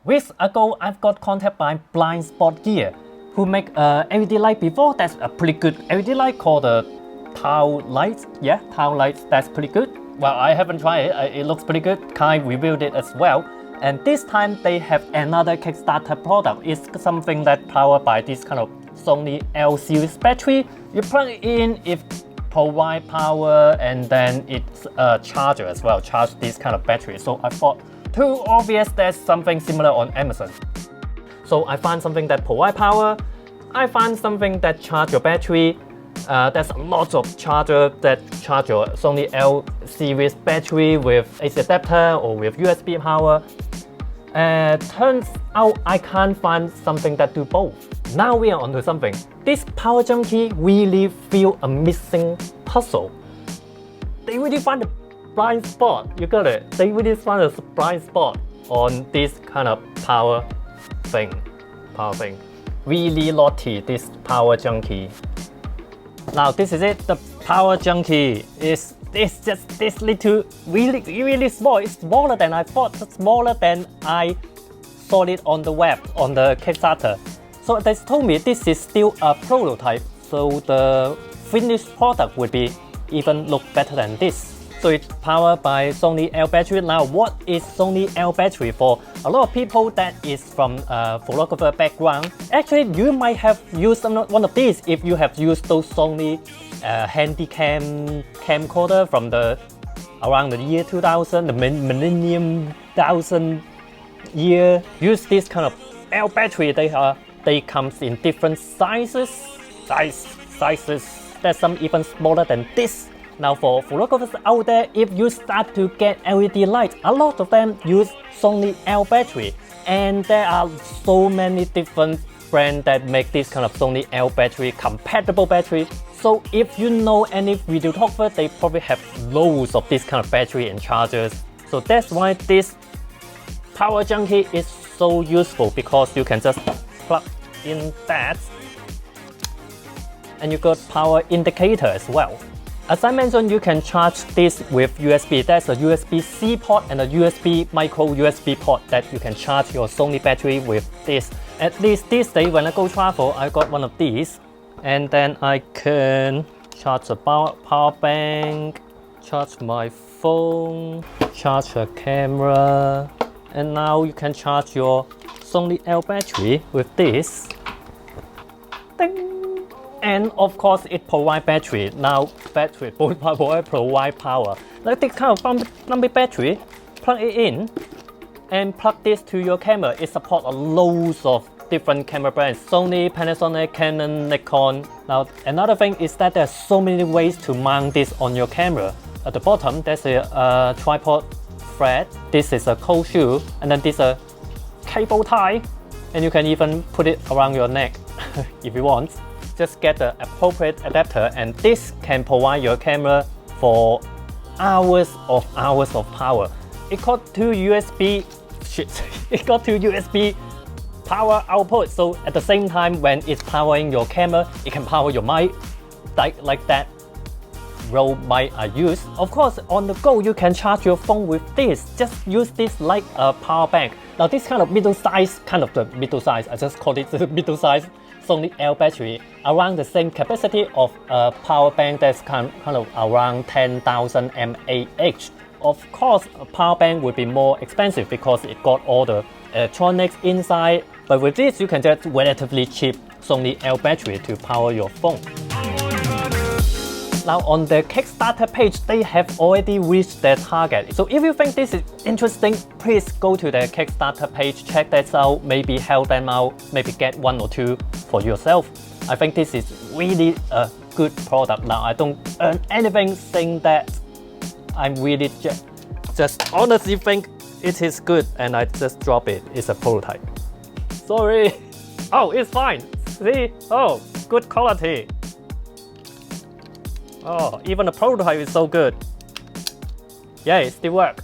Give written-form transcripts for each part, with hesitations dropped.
Weeks ago, I've got contacted by Blind Spot Gear, who make a LED light before. That's a pretty good LED light called the Tau light. Yeah, Tau light, that's pretty good. Well, I haven't tried it, it looks pretty good. Kai reviewed it as well. And this time they have another Kickstarter product. It's something that powered by this kind of Sony L series battery. You plug it in, it provide power, and then it's a charger as well, charge this kind of battery. So I thought too obvious there's something similar on Amazon. So I found something that provide power. I found something that charge your battery. There's a lot of charger that charge your Sony L series battery with AC adapter or with USB power. Turns out I can't find something that do both. Now we are onto something. This Power Junkie really feel a missing puzzle. They really find a blind spot. You got it. They really find a blind spot on this kind of power thing. Really naughty, this Power Junkie. Now this is it. The Power Junkie is just this little, really small. It's smaller than I thought. Smaller than I saw it on the web, on the Kickstarter. So they told me this is still a prototype, so the finished product would be even look better than this. So it's powered by Sony L battery. Now what is Sony L battery for? A lot of people that is from photographer background. Actually, you might have used one of these if you have used those Sony handycam camcorder from around the year 2000, the millennium 1000 year. Use this kind of L battery. They comes in different sizes. There's some even smaller than this. Now for photographers out there, if you start to get LED lights, a lot of them use Sony L battery. And there are so many different brands that make this kind of Sony L battery, compatible battery. So if you know any videographer, they probably have loads of this kind of battery and chargers. So that's why this Power Junkie is so useful, because you can just plug in that and you got power indicator as well. As I mentioned, you can charge this with USB. There's a USB-C port and a USB micro USB port that you can charge your Sony battery with this. At least this day when I go travel, I got one of these. And then I can charge a power bank, charge my phone, charge a camera. And now you can charge your Sony L battery with this. Ding. And of course, it provides battery. Now, battery provide power. Like this kind of lumpy battery, plug it in and plug this to your camera. It supports loads of different camera brands: Sony, Panasonic, Canon, Nikon. Now, another thing is that there's so many ways to mount this on your camera. At the bottom, there's a tripod thread. This is a cold shoe, and then this is a cable tie, and you can even put it around your neck if you want. Just get the appropriate adapter, and this can provide your camera for hours of power. It got two USB power output, so at the same time when it's powering your camera, it can power your mic, like that Røde mic I use. Of course, on the go you can charge your phone with this. Just use this like a power bank. Now this kind of middle size, I just call it the middle size Sony L battery, around the same capacity of a power bank that's kind of around 10,000 mAh. Of course, a power bank would be more expensive because it got all the electronics inside, but with this you can get relatively cheap Sony L battery to power your phone. Now on the Kickstarter page, they have already reached their target. So if you think this is interesting, please go to the Kickstarter page, check that out, maybe help them out, maybe get one or two for yourself. I think this is really a good product. Now I don't earn anything saying that. I'm really just honestly think it is good, and I just drop it. It's a prototype. Sorry. Oh, it's fine. See? Oh, good quality. Oh, even the prototype is so good. Yeah, it still works.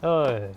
Oh.